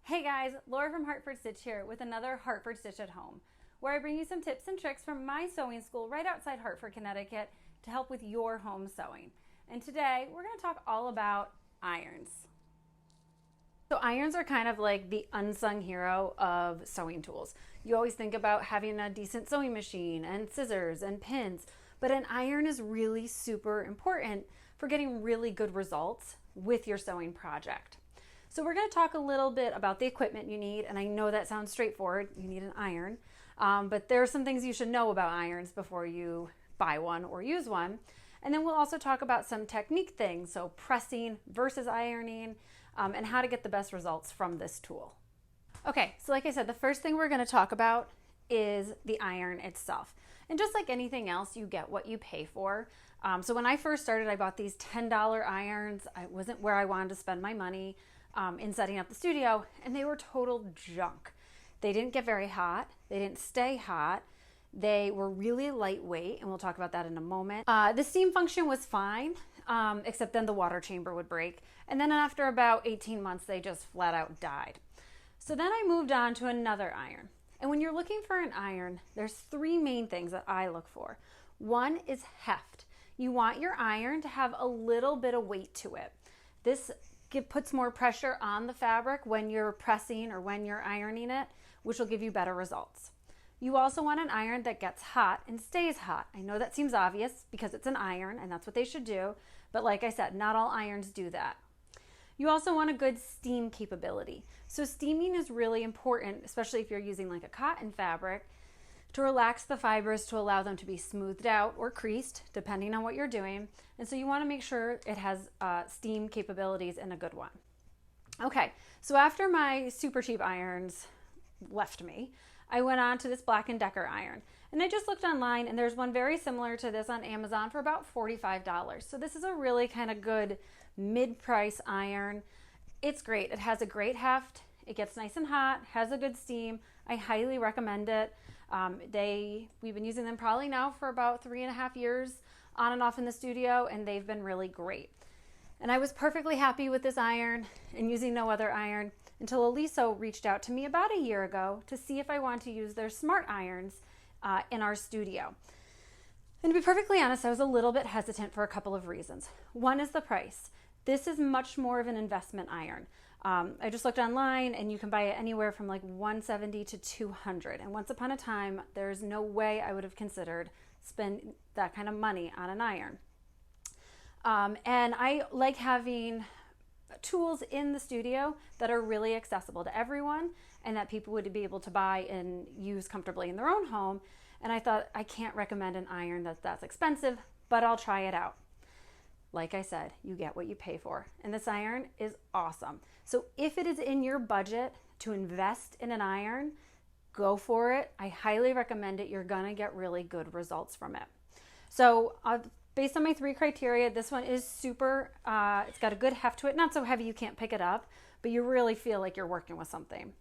Hey guys, Laura from Hartford Stitch here with another Hartford Stitch at Home, where I bring you some tips and tricks from my sewing school right outside Hartford, Connecticut to help with your home sewing. And today we're going to talk all about irons. So irons are kind of like the unsung hero of sewing tools. You always think about having a decent sewing machine and scissors and pins, but an iron is really super important for getting really good results with your sewing project. So we're going to talk a little bit about the equipment you need, and I know that sounds straightforward. You need an iron, but there are some things you should know about irons before you buy one or use one. And then we'll also talk about some technique things, so pressing versus ironing, and how to get the best results from this tool. Okay, so like I said, the first thing we're going to talk about is the iron itself. And just like anything else, you get what you pay for. So when I first started, I bought these $10 irons. I wasn't where I wanted to spend my money in setting up the studio, and they were total junk. They didn't get very hot. They didn't stay hot. They were really lightweight, and we'll talk about that in a moment. The steam function was fine, except then the water chamber would break. And then after about 18 months, they just flat out died. So then I moved on to another iron. And when you're looking for an iron, there's three main things that I look for. One is heft. You want your iron to have a little bit of weight to it. This puts more pressure on the fabric when you're pressing or when you're ironing it, which will give you better results. You also want an iron that gets hot and stays hot. I know that seems obvious because it's an iron and that's what they should do, but like I said, not all irons do that. You also want a good steam capability. So steaming is really important, especially if you're using like a cotton fabric, to relax the fibers to allow them to be smoothed out or creased, depending on what you're doing. And so you want to make sure it has steam capabilities and a good one. Okay, so after my super cheap irons left me, I went on to this Black & Decker iron. And I just looked online, and there's one very similar to this on Amazon for about $45. So this is a really kind of good mid-price iron. It's great. It has a great heft. It gets nice and hot, has a good steam. I highly recommend it. We've been using them probably now for about 3.5 years on and off in the studio, and they've been really great. And I was perfectly happy with this iron and using no other iron until Aliso reached out to me about a year ago to see if I want to use their smart irons in our studio. And to be perfectly honest, I was a little bit hesitant for a couple of reasons. One is the price. This is much more of an investment iron. I just looked online, and you can buy it anywhere from like $170 to $200. And once upon a time, there's no way I would have considered spend that kind of money on an iron. And I like having tools in the studio that are really accessible to everyone and that people would be able to buy and use comfortably in their own home. And I thought, I can't recommend an iron that's expensive, but I'll try it out. Like I said, you get what you pay for. And this iron is awesome. So if it is in your budget to invest in an iron, go for it. I highly recommend it. You're gonna get really good results from it. So based on my three criteria, this one is super, it's got a good heft to it. Not so heavy you can't pick it up, but you really feel like you're working with something.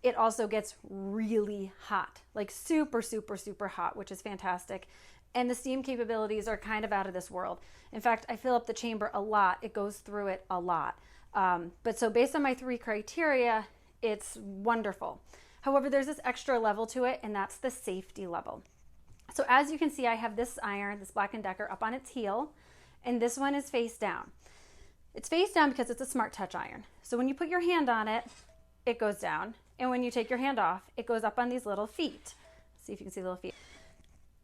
It also gets really hot, like super, super, super hot, which is fantastic. And the steam capabilities are kind of out of this world. In fact, I fill up the chamber a lot. It goes through it a lot. But so based on my three criteria, it's wonderful. However, there's this extra level to it, and that's the safety level. So as you can see, I have this iron, this Black & Decker, up on its heel, and this one is face down. It's face down because it's a Smart Touch iron. So when you put your hand on it, it goes down. And when you take your hand off, it goes up on these little feet. See if you can see the little feet.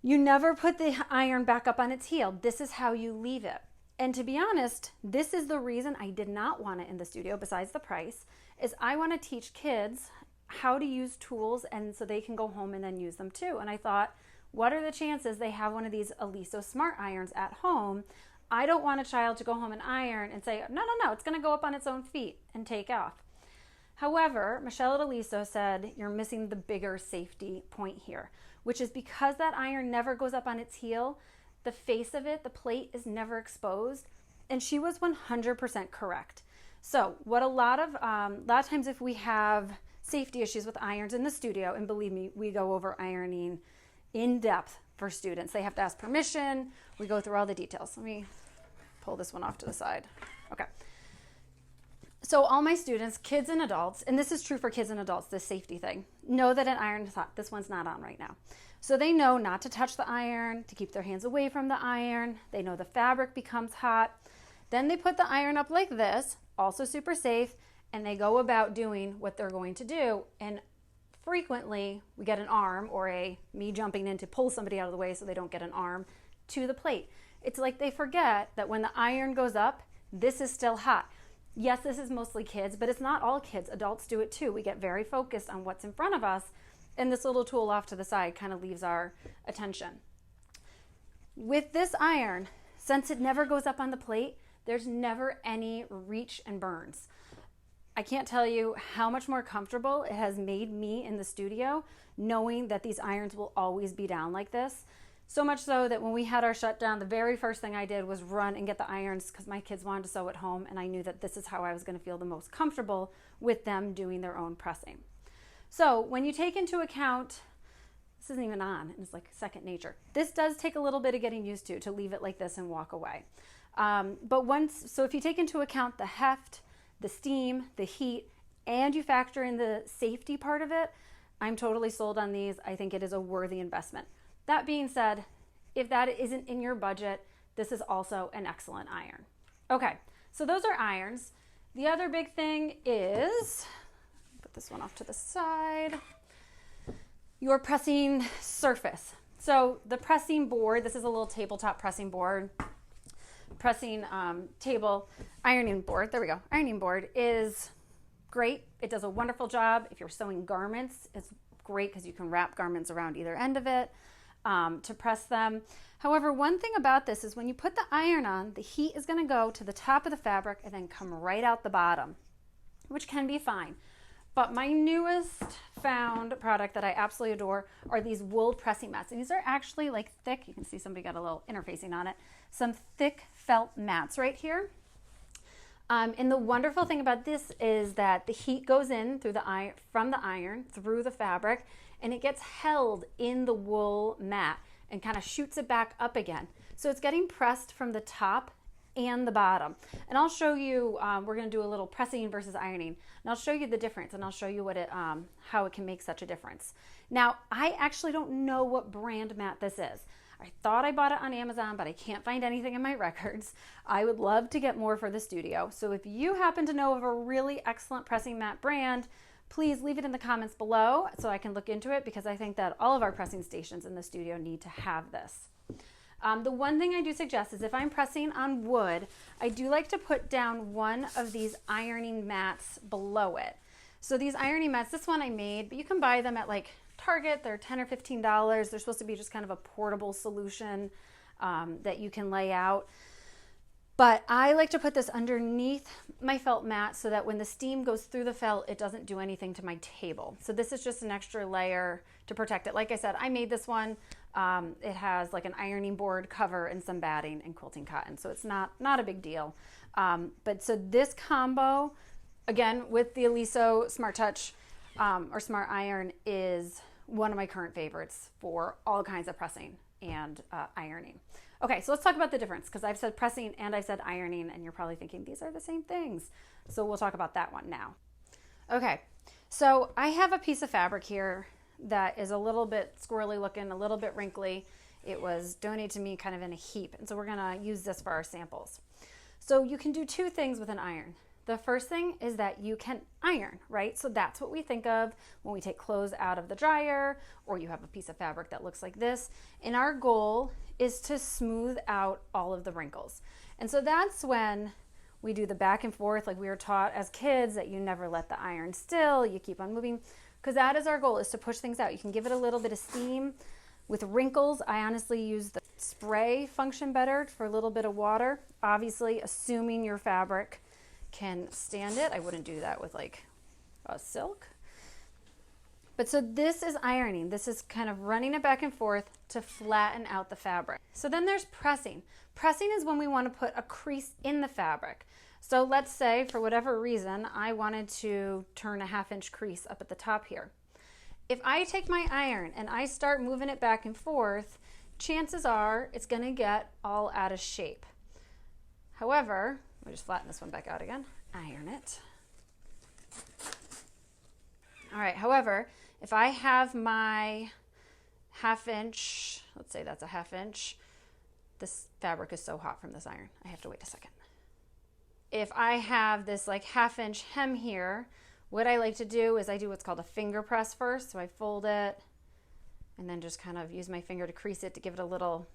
You never put the iron back up on its heel. This is how you leave it. And to be honest, this is the reason I did not want it in the studio, besides the price, is I want to teach kids how to use tools and so they can go home and then use them too. And I thought, what are the chances they have one of these Aliso smart irons at home? I don't want a child to go home and iron and say, no, it's going to go up on its own feet and take off. However, Michelle at Aliso said, you're missing the bigger safety point here, which is because that iron never goes up on its heel, the face of it, the plate is never exposed. And she was 100% correct. So what a lot of times if we have safety issues with irons in the studio, and believe me, we go over ironing in depth for students. They have to ask permission. We go through all the details. Let me pull this one off to the side. Okay. So all my students, kids and adults, and this is true for kids and adults, this safety thing, know that an iron is hot. This one's not on right now. So they know not to touch the iron, to keep their hands away from the iron. They know the fabric becomes hot. Then they put the iron up like this, also super safe, and they go about doing what they're going to do. And frequently we get an arm or me jumping in to pull somebody out of the way so they don't get an arm to the plate. It's like they forget that when the iron goes up, this is still hot. Yes, this is mostly kids, but it's not all kids. Adults do it too. We get very focused on what's in front of us, and this little tool off to the side kind of leaves our attention. With this iron, since it never goes up on the plate, there's never any reach and burns. I can't tell you how much more comfortable it has made me in the studio knowing that these irons will always be down like this. So much so that when we had our shutdown, the very first thing I did was run and get the irons because my kids wanted to sew at home, and I knew that this is how I was going to feel the most comfortable with them doing their own pressing. So when you take into account, this isn't even on, and it's like second nature. This does take a little bit of getting used to leave it like this and walk away. So if you take into account the heft, the steam, the heat, and you factor in the safety part of it, I'm totally sold on these. I think it is a worthy investment. That being said, if that isn't in your budget, this is also an excellent iron. Okay, so those are irons. The other big thing is, put this one off to the side, your pressing surface. So the pressing board, this is a little tabletop pressing board, pressing table, ironing board, there we go. Ironing board is great. It does a wonderful job. If you're sewing garments, it's great because you can wrap garments around either end of it to press them. However, one thing about this is when you put the iron on, the heat is going to go to the top of the fabric and then come right out the bottom, which can be fine. But my newest found product that I absolutely adore are these wool pressing mats. And these are actually like thick. You can see somebody got a little interfacing on it. Some thick felt mats right here. And the wonderful thing about this is that the heat goes in through from the iron through the fabric, and it gets held in the wool mat and kind of shoots it back up again. So it's getting pressed from the top and the bottom. And I'll show you, we're going to do a little pressing versus ironing, and I'll show you the difference, and I'll show you what how it can make such a difference. Now, I actually don't know what brand mat this is. I thought I bought it on Amazon, but I can't find anything in my records. I would love to get more for the studio. So if you happen to know of a really excellent pressing mat brand, please leave it in the comments below so I can look into it, because I think that all of our pressing stations in the studio need to have this. The one thing I do suggest is if I'm pressing on wood, I do like to put down one of these ironing mats below it. So these ironing mats, this one I made, but you can buy them at like Target. They're $10 or $15. They're supposed to be just kind of a portable solution that you can lay out. But I like to put this underneath my felt mat so that when the steam goes through the felt, it doesn't do anything to my table. So this is just an extra layer to protect it. Like I said, I made this one. It has like an ironing board cover and some batting and quilting cotton. So it's not a big deal. But so this combo, again, with the Aliso Smart Touch or Smart Iron, is one of my current favorites for all kinds of pressing and ironing. Okay, so let's talk about the difference, because I've said pressing and I've said ironing, and you're probably thinking these are the same things. So we'll talk about that one now. Okay, so I have a piece of fabric here that is a little bit squirrely looking, a little bit wrinkly. It was donated to me kind of in a heap, and so we're gonna use this for our samples. So you can do two things with an iron. The first thing is that you can iron, right? So that's what we think of when we take clothes out of the dryer, or you have a piece of fabric that looks like this. And our goal is to smooth out all of the wrinkles. And so that's when we do the back and forth, like we were taught as kids, that you never let the iron still, you keep on moving, because that is our goal, is to push things out. You can give it a little bit of steam. With wrinkles, I honestly use the spray function better for a little bit of water, obviously assuming your fabric can stand it. I wouldn't do that with like a silk. But so this is ironing. This is kind of running it back and forth to flatten out the fabric. So then there's pressing. Pressing is when we want to put a crease in the fabric. So let's say for whatever reason, I wanted to turn a 1/2 inch crease up at the top here. If I take my iron and I start moving it back and forth, chances are it's going to get all out of shape. However, let me just flatten this one back out again. Iron it. All right, however, if I have my 1/2 inch, let's say that's a 1/2 inch, this fabric is so hot from this iron, I have to wait a second. If I have this like 1/2 inch hem here, what I like to do is I do what's called a finger press first. So I fold it and then just kind of use my finger to crease it to give it a little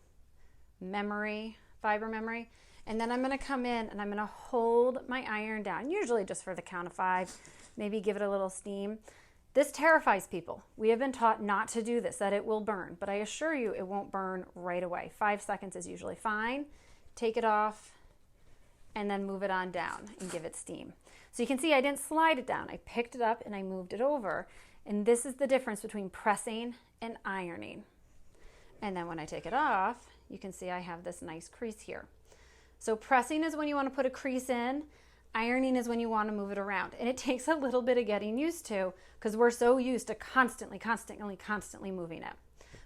memory, fiber memory. And then I'm gonna come in and I'm gonna hold my iron down, usually just for the count of 5, maybe give it a little steam. This terrifies people. We have been taught not to do this, that it will burn, but I assure you it won't burn right away. 5 seconds is usually fine. Take it off and then move it on down and give it steam. So you can see I didn't slide it down. I picked it up and I moved it over. And this is the difference between pressing and ironing. And then when I take it off, you can see I have this nice crease here. So pressing is when you want to put a crease in. Ironing is when you want to move it around. And it takes a little bit of getting used to because we're so used to constantly moving it.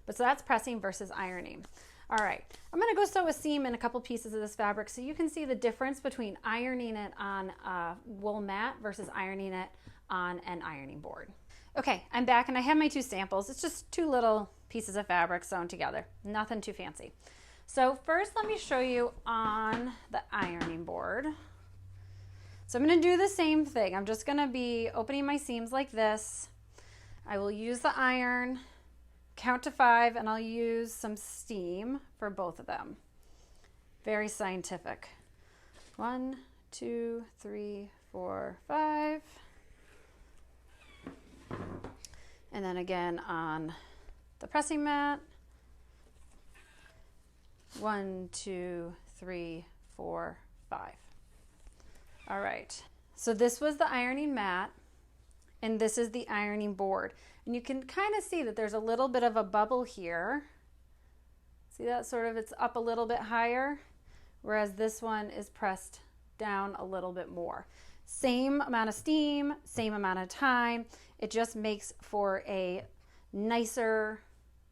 But so that's pressing versus ironing. All right, I'm going to go sew a seam in a couple pieces of this fabric so you can see the difference between ironing it on a wool mat versus ironing it on an ironing board. Okay, I'm back and I have my 2 samples. It's just 2 little pieces of fabric sewn together, nothing too fancy. So first let me show you on the ironing board. So I'm going to do the same thing. I'm just going to be opening my seams like this. I will use the iron, count to 5, and I'll use some steam for both of them. Very scientific. 1, 2, 3, 4, 5. And then again on the pressing mat. 1, 2, 3, 4, 5. All right. So this was the ironing mat, and this is the ironing board. And you can kind of see that there's a little bit of a bubble here. See that sort of, it's up a little bit higher, whereas this one is pressed down a little bit more. Same amount of steam, same amount of time. It just makes for a nicer,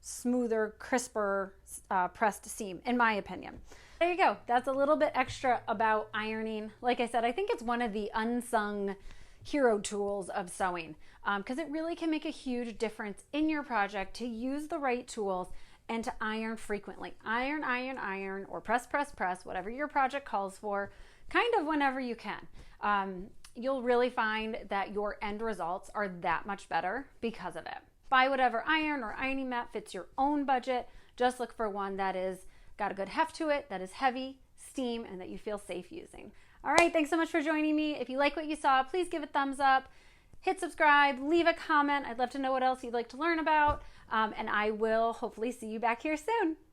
smoother, crisper pressed seam, in my opinion. There you go. That's a little bit extra about ironing. Like I said, I think it's one of the unsung hero tools of sewing because it really can make a huge difference in your project to use the right tools and to iron frequently. Iron, iron, iron, or press, press, press, whatever your project calls for, kind of whenever you can. You'll really find that your end results are that much better because of it. Buy whatever iron or ironing mat fits your own budget. Just look for one that is got a good heft to it, that is heavy, steam, and that you feel safe using. All right, thanks so much for joining me. If you like what you saw, please give a thumbs up, hit subscribe, leave a comment. I'd love to know what else you'd like to learn about, and I will hopefully see you back here soon.